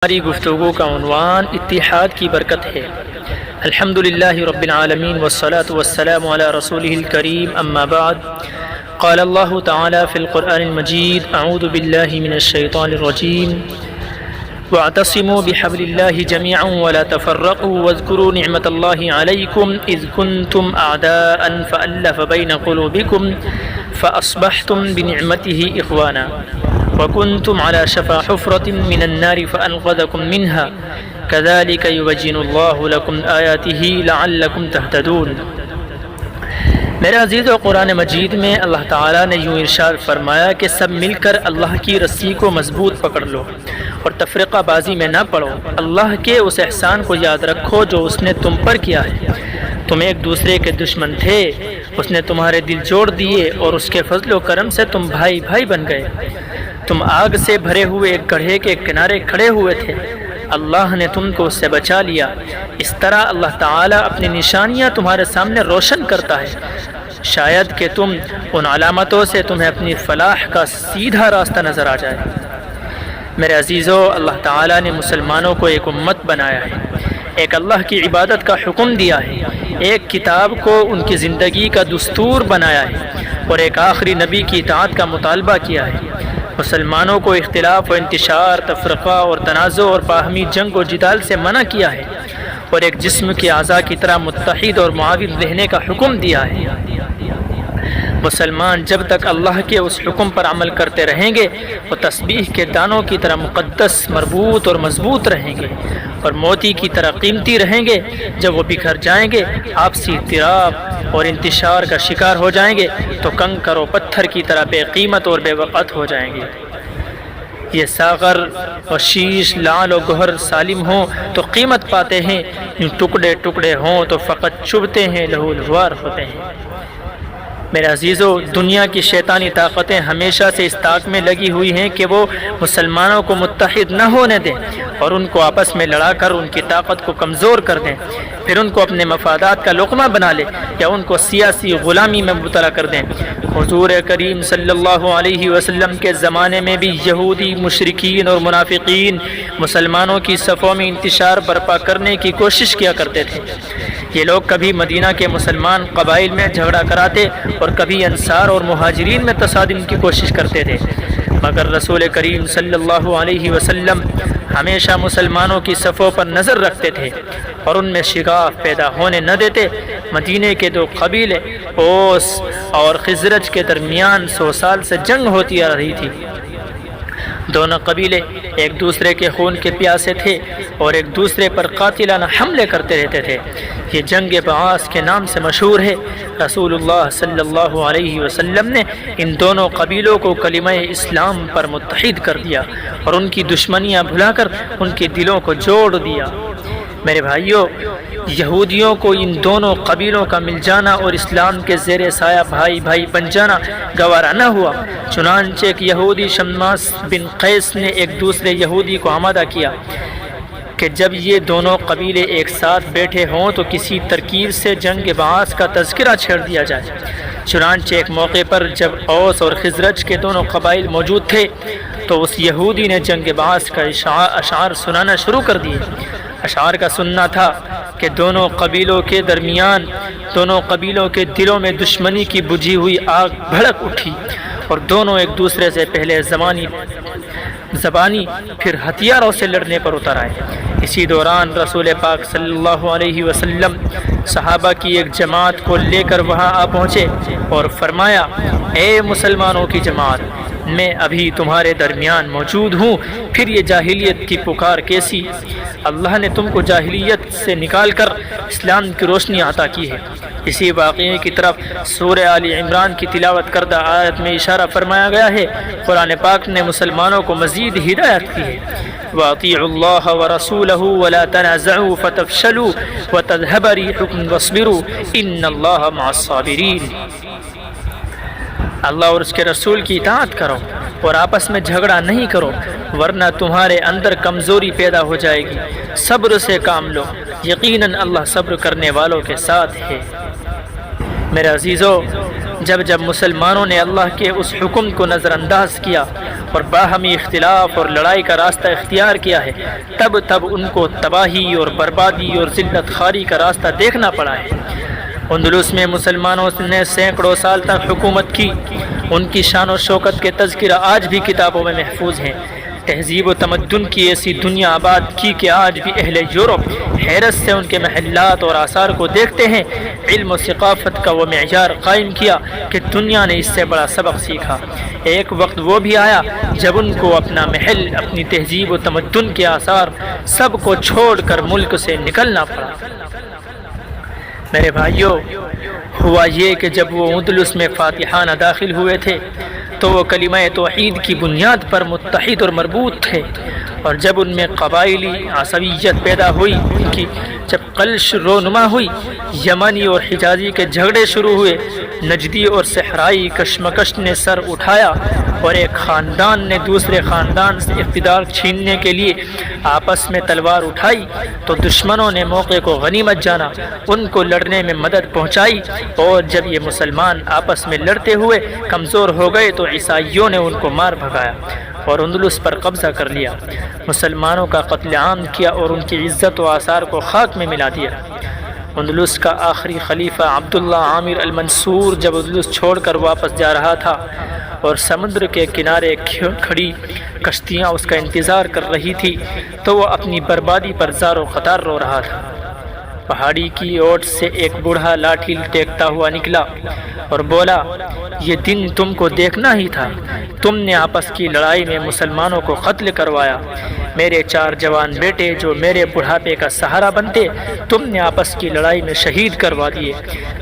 ہماری گفتگو کا عنوان اتحاد کی برکت ہے۔ الحمدللہ رب العالمین والصلاة والسلام علی رسولہ الکریم، اما بعد، قال اللہ تعالی فی القرآن المجید، اعوذ باللہ من الشیطان الرجیم، واعتصموا بحبل اللہ جميعا ولا تفرقوا واذکروا نعمت اللہ علیکم اذ کنتم اعداء فألف بین قلوبکم فاصبحتم بنعمتہ اخوانا وَكُنْتُمْ عَلَى شَفَا حُفْرَةٍ مِّنَ النَّارِ فَأَنْقَذَكُم مِّنْهَا كَذَلِكَ يُبَيِّنُ اللَّهُ لَكُمْ آيَاتِهِ لَعَلَّكُمْ تَهْتَدُونَ۔ میرے عزیزو، قرآن مجید میں اللہ تعالیٰ نے یوں ارشاد فرمایا کہ سب مل کر اللہ کی رسی کو مضبوط پکڑ لو اور تفرقہ بازی میں نہ پڑو۔ اللہ کے اس احسان کو یاد رکھو جو اس نے تم پر کیا ہے۔ تم ایک دوسرے کے دشمن تھے، اس نے تمہارے دل جوڑ دیے اور اس کے فضل و کرم سے تم بھائی بھائی بن گئے۔ تم آگ سے بھرے ہوئے ایک گڑھے کے کنارے کھڑے ہوئے تھے، اللہ نے تم کو اس سے بچا لیا۔ اس طرح اللہ تعالیٰ اپنی نشانیاں تمہارے سامنے روشن کرتا ہے، شاید کہ تم ان علامتوں سے تمہیں اپنی فلاح کا سیدھا راستہ نظر آ جائے۔ میرے عزیزو، اللہ تعالیٰ نے مسلمانوں کو ایک امت بنایا ہے، ایک اللہ کی عبادت کا حکم دیا ہے، ایک کتاب کو ان کی زندگی کا دستور بنایا ہے اور ایک آخری نبی کی اطاعت کا مطالبہ کیا ہے۔ مسلمانوں کو اختلاف و انتشار، تفرقہ اور تنازع اور باہمی جنگ و جدال سے منع کیا ہے اور ایک جسم کے اعضاء کی طرح متحد اور معاون رہنے کا حکم دیا ہے۔ مسلمان جب تک اللہ کے اس حکم پر عمل کرتے رہیں گے وہ تسبیح کے دانوں کی طرح مقدس، مربوط اور مضبوط رہیں گے اور موتی کی طرح قیمتی رہیں گے۔ جب وہ بکھر جائیں گے، آپسی اضطراب اور انتشار کا شکار ہو جائیں گے تو کنکر و پتھر کی طرح بے قیمت اور بے وقت ہو جائیں گے۔ یہ ساغر اور شیش، لعل و گوہر سالم ہوں تو قیمت پاتے ہیں، یوں ٹکڑے ٹکڑے ہوں تو فقط چبھتے ہیں، لہو لہوار ہوتے ہیں۔ میرے عزیزو، دنیا کی شیطانی طاقتیں ہمیشہ سے اس طاق میں لگی ہوئی ہیں کہ وہ مسلمانوں کو متحد نہ ہونے دیں اور ان کو آپس میں لڑا کر ان کی طاقت کو کمزور کر دیں، پھر ان کو اپنے مفادات کا لقمہ بنا لے یا ان کو سیاسی غلامی میں مبتلا کر دیں۔ حضور کریم صلی اللہ علیہ وسلم کے زمانے میں بھی یہودی، مشرکین اور منافقین مسلمانوں کی صفوں میں انتشار برپا کرنے کی کوشش کیا کرتے تھے۔ یہ لوگ کبھی مدینہ کے مسلمان قبائل میں جھگڑا کراتے اور کبھی انصار اور مہاجرین میں تصادم کی کوشش کرتے تھے، مگر رسول کریم صلی اللہ علیہ وسلم ہمیشہ مسلمانوں کی صفوں پر نظر رکھتے تھے اور ان میں شگاف پیدا ہونے نہ دیتے۔ مدینے کے دو قبیلے اوس اور خزرج کے درمیان 100 سال سے جنگ ہوتی آ رہی تھی۔ دونوں قبیلے ایک دوسرے کے خون کے پیاسے تھے اور ایک دوسرے پر قاتلانہ حملے کرتے رہتے تھے۔ یہ جنگ بعاث کے نام سے مشہور ہے۔ رسول اللہ صلی اللہ علیہ وسلم نے ان دونوں قبیلوں کو کلمہ اسلام پر متحد کر دیا اور ان کی دشمنیاں بھلا کر ان کے دلوں کو جوڑ دیا۔ میرے بھائیوں، یہودیوں کو ان دونوں قبیلوں کا مل جانا اور اسلام کے زیر سایہ بھائی بھائی بن جانا گوارا نہ ہوا، چنانچہ ایک یہودی شماس بن قیس نے ایک دوسرے یہودی کو آمادہ کیا کہ جب یہ دونوں قبیلے ایک ساتھ بیٹھے ہوں تو کسی ترکیب سے جنگ بعاث کا تذکرہ چھیڑ دیا جائے۔ چنانچہ ایک موقع پر جب اوس اور خزرج کے دونوں قبائل موجود تھے تو اس یہودی نے جنگ بعاث کا اشعار سنانا شروع کر دیے۔ اشعار کا سننا تھا کہ دونوں قبیلوں کے درمیان، دونوں قبیلوں کے دلوں میں دشمنی کی بجھی ہوئی آگ بھڑک اٹھی اور دونوں ایک دوسرے سے پہلے زبانی پھر ہتھیاروں سے لڑنے پر اتر آئے۔ اسی دوران رسول پاک صلی اللہ علیہ وسلم صحابہ کی ایک جماعت کو لے کر وہاں آ پہنچے اور فرمایا، اے مسلمانوں کی جماعت، میں ابھی تمہارے درمیان موجود ہوں، پھر یہ جاہلیت کی پکار کیسی؟ اللہ نے تم کو جاہلیت سے نکال کر اسلام کی روشنی عطا کی ہے۔ اسی واقعے کی طرف سورہ آل عمران کی تلاوت کردہ آیت میں اشارہ فرمایا گیا ہے۔ قرآن پاک نے مسلمانوں کو مزید ہدایت کی ہے، وَأَطِيعُوا اللَّهَ وَرَسُولَهُ وَلَا تَنَازَعُوا فَتَفْشَلُوا وَتَذْهَبَ رِيحُكُمْ وَاصْبِرُوا إِنَّ اللَّهَ مَعَ الصَّابِرِينَ۔ اللہ اور اس کے رسول کی اطاعت کرو اور آپس میں جھگڑا نہیں کرو، ورنہ تمہارے اندر کمزوری پیدا ہو جائے گی۔ صبر سے کام لو، یقیناً اللہ صبر کرنے والوں کے ساتھ ہے۔ میرے عزیزو، جب جب مسلمانوں نے اللہ کے اس حکم کو نظر انداز کیا اور باہمی اختلاف اور لڑائی کا راستہ اختیار کیا ہے، تب تب ان کو تباہی اور بربادی اور ذلت خواری کا راستہ دیکھنا پڑا ہے۔ اندلس میں مسلمانوں نے سینکڑوں سال تک حکومت کی، ان کی شان و شوکت کے تذکرہ آج بھی کتابوں میں محفوظ ہیں۔ تہذیب و تمدن کی ایسی دنیا آباد کی کہ آج بھی اہل یورپ حیرت سے ان کے محلات اور آثار کو دیکھتے ہیں۔ علم و ثقافت کا وہ معیار قائم کیا کہ دنیا نے اس سے بڑا سبق سیکھا۔ ایک وقت وہ بھی آیا جب ان کو اپنا محل، اپنی تہذیب و تمدن کے آثار سب کو چھوڑ کر ملک سے نکلنا پڑا۔ میرے بھائیوں، ہوا یہ کہ جب وہ اندلس میں فاتحانہ داخل ہوئے تھے تو وہ کلمہ توحید کی بنیاد پر متحد اور مربوط تھے، اور جب ان میں قبائلی عصبیت پیدا ہوئی، ان کی جب قلش رونما ہوئی، یمنی اور حجازی کے جھگڑے شروع ہوئے، نجدی اور صحرائی کشمکش نے سر اٹھایا، اور ایک خاندان نے دوسرے خاندان سے اقتدار چھیننے کے لیے آپس میں تلوار اٹھائی، تو دشمنوں نے موقع کو غنیمت جانا، ان کو لڑنے میں مدد پہنچائی، اور جب یہ مسلمان آپس میں لڑتے ہوئے کمزور ہو گئے تو عیسائیوں نے ان کو مار بھگایا اور اندلس پر قبضہ کر لیا، مسلمانوں کا قتل عام کیا اور ان کی عزت و آثار کو خاک میں ملا دیا۔ اندلس کا آخری خلیفہ عبداللہ عامر المنصور جب اندلس چھوڑ کر واپس جا رہا تھا اور سمندر کے کنارے کھڑی کشتیاں اس کا انتظار کر رہی تھی تو وہ اپنی بربادی پر زار و قطار رو رہا تھا۔ پہاڑی کی اوٹ سے ایک بوڑھا لاٹھی ٹیکتا ہوا نکلا اور بولا، یہ دن تم کو دیکھنا ہی تھا، تم نے آپس کی لڑائی میں مسلمانوں کو قتل کروایا، میرے 4 جوان بیٹے جو میرے بڑھاپے کا سہارا بنتے تم نے آپس کی لڑائی میں شہید کروا دیے،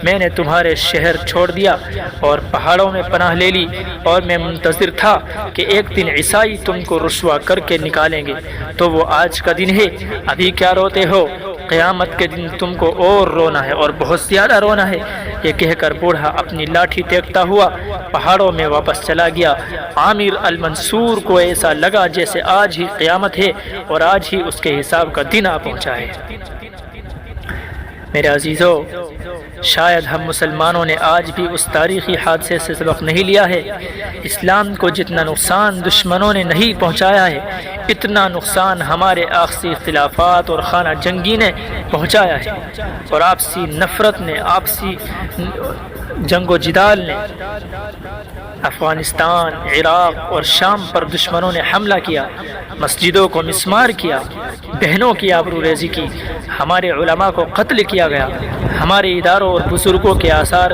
میں نے تمہارے شہر چھوڑ دیا اور پہاڑوں میں پناہ لے لی، اور میں منتظر تھا کہ ایک دن عیسائی تم کو رسوا کر کے نکالیں گے، تو وہ آج کا دن ہے، ابھی کیا روتے ہو، قیامت کے دن تم کو اور رونا ہے اور بہت زیادہ رونا ہے۔ یہ کہہ کر بوڑھا اپنی لاٹھی ٹیکتا ہوا پہاڑوں میں واپس چلا گیا۔ عامر المنصور کو ایسا لگا جیسے آج ہی قیامت ہے اور آج ہی اس کے حساب کا دن آ پہنچا ہے۔ میرے عزیزو، شاید ہم مسلمانوں نے آج بھی اس تاریخی حادثے سے سبق نہیں لیا ہے۔ اسلام کو جتنا نقصان دشمنوں نے نہیں پہنچایا ہے، اتنا نقصان ہمارے آپسی اختلافات اور خانہ جنگی نے پہنچایا ہے، اور آپسی نفرت نے، آپسی جنگ و جدال نے افغانستان، عراق اور شام پر دشمنوں نے حملہ کیا، مسجدوں کو مسمار کیا، بہنوں کی آبرو ریزی کی، ہمارے علماء کو قتل کیا گیا، ہمارے اداروں اور بزرگوں کے آثار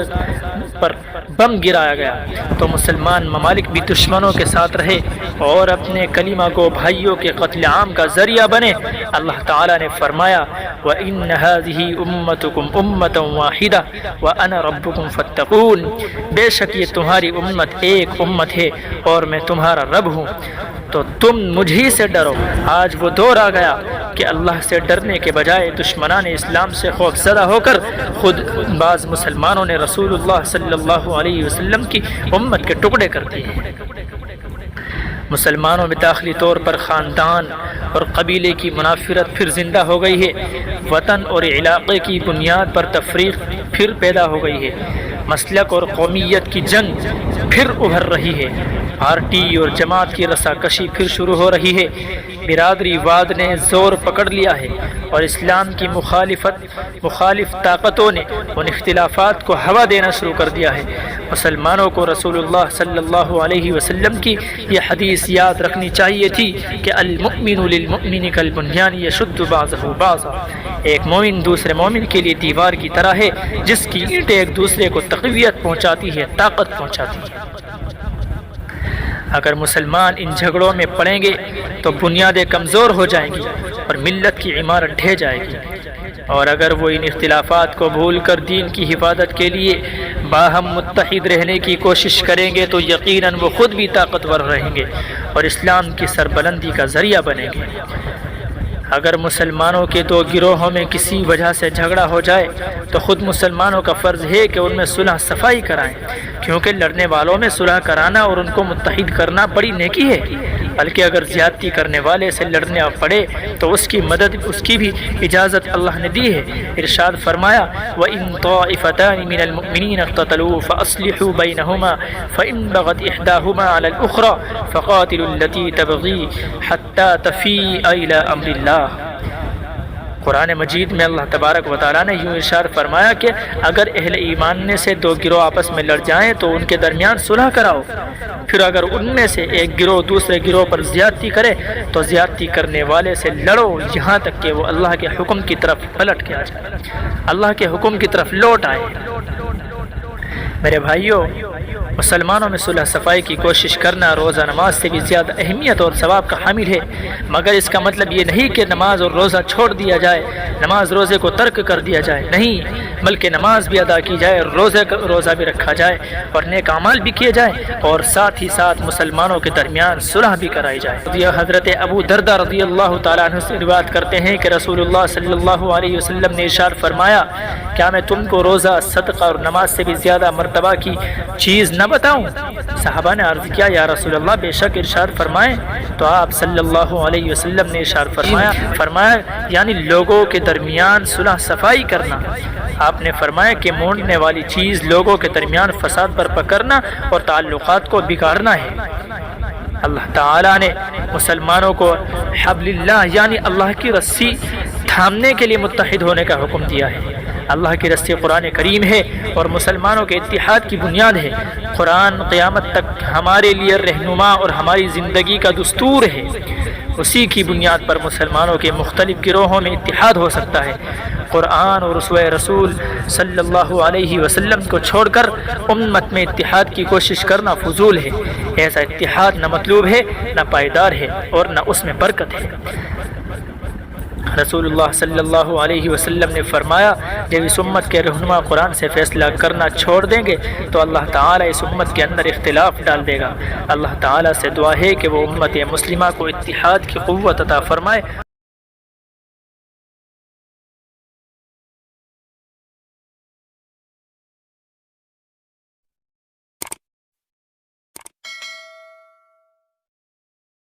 پر بم گرایا گیا، تو مسلمان ممالک بھی دشمنوں کے ساتھ رہے اور اپنے کلمہ گو بھائیوں کے قتل عام کا ذریعہ بنے۔ اللہ تعالیٰ نے فرمایا، وَإِنَّ هَذِهِ أُمَّتُكُمْ أُمَّةً وَاحِدَةً وَأَنَا رَبُّكُمْ فَاتَّقُونِ، بے شک یہ تمہاری امت ایک امت ہے اور میں تمہارا رب ہوں، تو تم مجھی سے ڈرو۔ آج وہ دور آ گیا کہ اللہ سے ڈرنے کے بجائے دشمنان اسلام سے خوف زدہ ہو کر خود بعض مسلمانوں نے رسول اللہ صلی اللہ علیہ وسلم کی امت کے ٹکڑے کر دیے ہیں۔ مسلمانوں میں داخلی طور پر خاندان اور قبیلے کی منافرت پھر زندہ ہو گئی ہے، وطن اور علاقے کی بنیاد پر تفریق پھر پیدا ہو گئی ہے، مسلک اور قومیت کی جنگ پھر ابھر رہی ہے، پارٹی اور جماعت کی رساکشی پھر شروع ہو رہی ہے، برادری واد نے زور پکڑ لیا ہے، اور اسلام کی مخالف طاقتوں نے ان اختلافات کو ہوا دینا شروع کر دیا ہے۔ مسلمانوں کو رسول اللہ صلی اللہ علیہ وسلم کی یہ حدیث یاد رکھنی چاہیے تھی کہ المؤمن للمؤمن کالبنیان یشد بعضہ بعضا، ایک مومن دوسرے مومن کے لیے دیوار کی طرح ہے جس کی اینٹیں ایک دوسرے کو تقویت پہنچاتی ہے، طاقت پہنچاتی ہے۔ اگر مسلمان ان جھگڑوں میں پڑیں گے تو بنیادیں کمزور ہو جائیں گی اور ملت کی عمارت ڈھہ جائے گی، اور اگر وہ ان اختلافات کو بھول کر دین کی حفاظت کے لیے باہم متحد رہنے کی کوشش کریں گے تو یقیناً وہ خود بھی طاقتور رہیں گے اور اسلام کی سربلندی کا ذریعہ بنیں گے۔ اگر مسلمانوں کے 2 گروہوں میں کسی وجہ سے جھگڑا ہو جائے تو خود مسلمانوں کا فرض ہے کہ ان میں صلح صفائی کرائیں، کیونکہ لڑنے والوں میں صلح کرانا اور ان کو متحد کرنا بڑی نیکی ہے۔ بلکہ اگر زیادتی کرنے والے سے لڑنے پڑے تو اس کی مدد، اس کی بھی اجازت اللہ نے دی ہے۔ ارشاد فرمایا وَإِن طَائِفَتَانِ مِنَ الْمُؤْمِنِينَ اقْتَتَلُوا فَأَصْلِحُوا بَيْنَهُمَا فَإِن بَغَتْ إِحْدَاهُمَا عَلَى الْأُخْرَى فَقَاتِلُوا الَّتِي تَبْغِي حَتَّى تَفِيءَ إِلَى أَمْرِ اللَّهِ۔ قرآن مجید میں اللہ تبارک و تعالیٰ نے یوں ارشاد فرمایا کہ اگر اہل ایمان میں سے دو گروہ آپس میں لڑ جائیں تو ان کے درمیان صلح کراؤ، پھر اگر ان میں سے ایک گروہ دوسرے گروہ پر زیادتی کرے تو زیادتی کرنے والے سے لڑو یہاں تک کہ وہ اللہ کے حکم کی طرف پلٹ کے آ جائے، اللہ کے حکم کی طرف لوٹ آئے۔ میرے بھائیوں، مسلمانوں میں صلح صفائی کی کوشش کرنا روزہ نماز سے بھی زیادہ اہمیت اور ثواب کا حامل ہے، مگر اس کا مطلب یہ نہیں کہ نماز اور روزہ چھوڑ دیا جائے، نماز روزے کو ترک کر دیا جائے، نہیں، بلکہ نماز بھی ادا کی جائے، روزہ بھی رکھا جائے اور نیک اعمال بھی کیے جائیں، اور ساتھ ہی ساتھ مسلمانوں کے درمیان صلح بھی کرائی جائے۔ حضرت ابو درداء رضی اللہ تعالیٰ عنہ سے روایت کرتے ہیں کہ رسول اللہ صلی اللہ علیہ وسلم نے ارشاد فرمایا کیا میں تم کو روزہ، صدقہ اور نماز سے بھی زیادہ مرتبہ کی چیز نہ بتاؤں؟ صحابہ نے عرض کیا یا رسول اللہ بے شک، ارشاد فرمائیں۔ تو آپ صلی اللہ علیہ وسلم نے ارشاد فرمایا یعنی لوگوں کے درمیان صلح صفائی کرنا۔ آپ نے فرمایا کہ مونڈنے والی چیز لوگوں کے درمیان فساد برپا کرنا اور تعلقات کو بگاڑنا ہے۔ اللہ تعالیٰ نے مسلمانوں کو حبل اللہ یعنی اللہ کی رسی تھامنے کے لیے متحد ہونے کا حکم دیا ہے۔ اللہ کی رسی قرآن کریم ہے اور مسلمانوں کے اتحاد کی بنیاد ہے۔ قرآن قیامت تک ہمارے لیے رہنما اور ہماری زندگی کا دستور ہے۔ اسی کی بنیاد پر مسلمانوں کے مختلف گروہوں میں اتحاد ہو سکتا ہے۔ قرآن اور اسوہ رسول صلی اللہ علیہ وسلم کو چھوڑ کر امت میں اتحاد کی کوشش کرنا فضول ہے۔ ایسا اتحاد نہ مطلوب ہے، نہ پائیدار ہے اور نہ اس میں برکت ہے۔ رسول اللہ صلی اللہ علیہ وسلم نے فرمایا جب اس امت کے رہنما قرآن سے فیصلہ کرنا چھوڑ دیں گے تو اللہ تعالیٰ اس امت کے اندر اختلاف ڈال دے گا۔ اللہ تعالیٰ سے دعا ہے کہ وہ امت مسلمہ کو اتحاد کی قوت عطا فرمائے۔